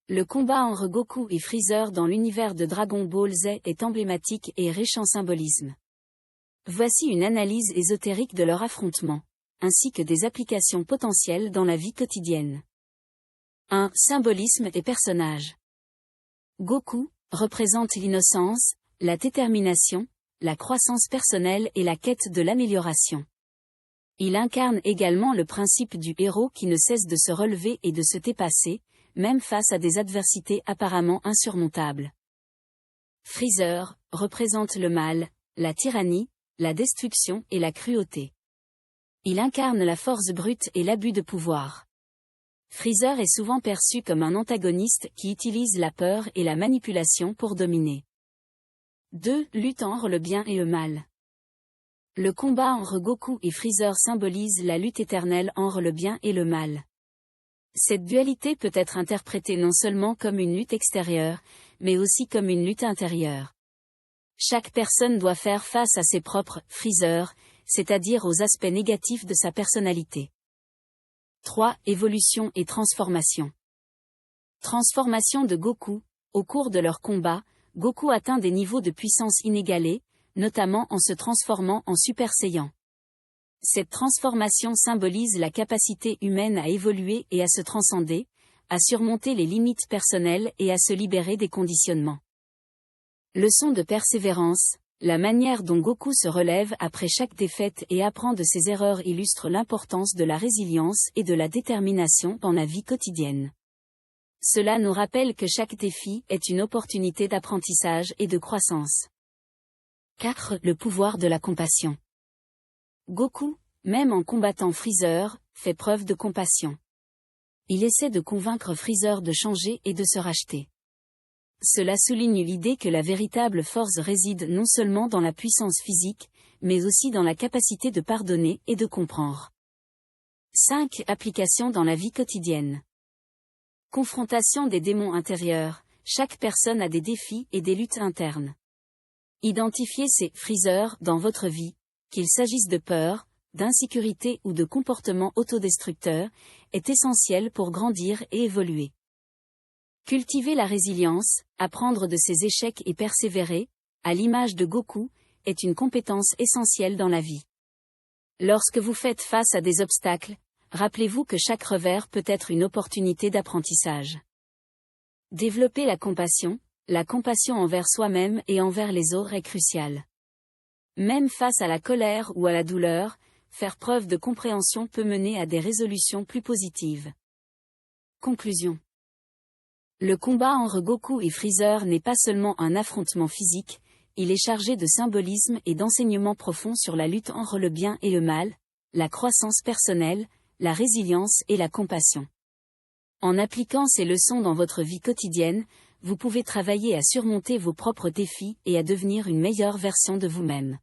Le combat entre Goku et Freezer dans l'univers de Dragon Ball Z est emblématique et riche en symbolisme. Voici une analyse ésotérique de leur affrontement, ainsi que des applications potentielles dans la vie quotidienne. 1. Symbolisme et personnages. Goku représente l'innocence, la détermination, la croissance personnelle et la quête de l'amélioration. Il incarne également le principe du héros qui ne cesse de se relever et de se dépasser, même face à des adversités apparemment insurmontables. Freezer représente le mal, la tyrannie, la destruction et la cruauté. Il incarne la force brute et l'abus de pouvoir. Freezer est souvent perçu comme un antagoniste qui utilise la peur et la manipulation pour dominer. 2. Lutte entre le bien et le mal. Le combat entre Goku et Freezer symbolise la lutte éternelle entre le bien et le mal. Cette dualité peut être interprétée non seulement comme une lutte extérieure, mais aussi comme une lutte intérieure. Chaque personne doit faire face à ses propres « Freezer », c'est-à-dire aux aspects négatifs de sa personnalité. 3. Évolution et transformation. Transformation de Goku. Au cours de leur combat, Goku atteint des niveaux de puissance inégalés, notamment en se transformant en Super Saiyan. Cette transformation symbolise la capacité humaine à évoluer et à se transcender, à surmonter les limites personnelles et à se libérer des conditionnements. Leçon de persévérance. La manière dont Goku se relève après chaque défaite et apprend de ses erreurs illustre l'importance de la résilience et de la détermination dans la vie quotidienne. Cela nous rappelle que chaque défi est une opportunité d'apprentissage et de croissance. 4. Le pouvoir de la compassion. Goku, même en combattant Freezer, fait preuve de compassion. Il essaie de convaincre Freezer de changer et de se racheter. Cela souligne l'idée que la véritable force réside non seulement dans la puissance physique, mais aussi dans la capacité de pardonner et de comprendre. 5. Application dans la vie quotidienne. Confrontation des démons intérieurs. Chaque personne a des défis et des luttes internes. Identifiez ces Freezer dans votre vie, qu'il s'agisse de peur, d'insécurité ou de comportements autodestructeurs, est essentiel pour grandir et évoluer. Cultiver la résilience, apprendre de ses échecs et persévérer, à l'image de Goku, est une compétence essentielle dans la vie. Lorsque vous faites face à des obstacles, rappelez-vous que chaque revers peut être une opportunité d'apprentissage. Développer la compassion envers soi-même et envers les autres est cruciale. Même face à la colère ou à la douleur, faire preuve de compréhension peut mener à des résolutions plus positives. Conclusion. Le combat entre Goku et Freezer n'est pas seulement un affrontement physique, il est chargé de symbolisme et d'enseignements profonds sur la lutte entre le bien et le mal, la croissance personnelle, la résilience et la compassion. En appliquant ces leçons dans votre vie quotidienne, vous pouvez travailler à surmonter vos propres défis et à devenir une meilleure version de vous-même.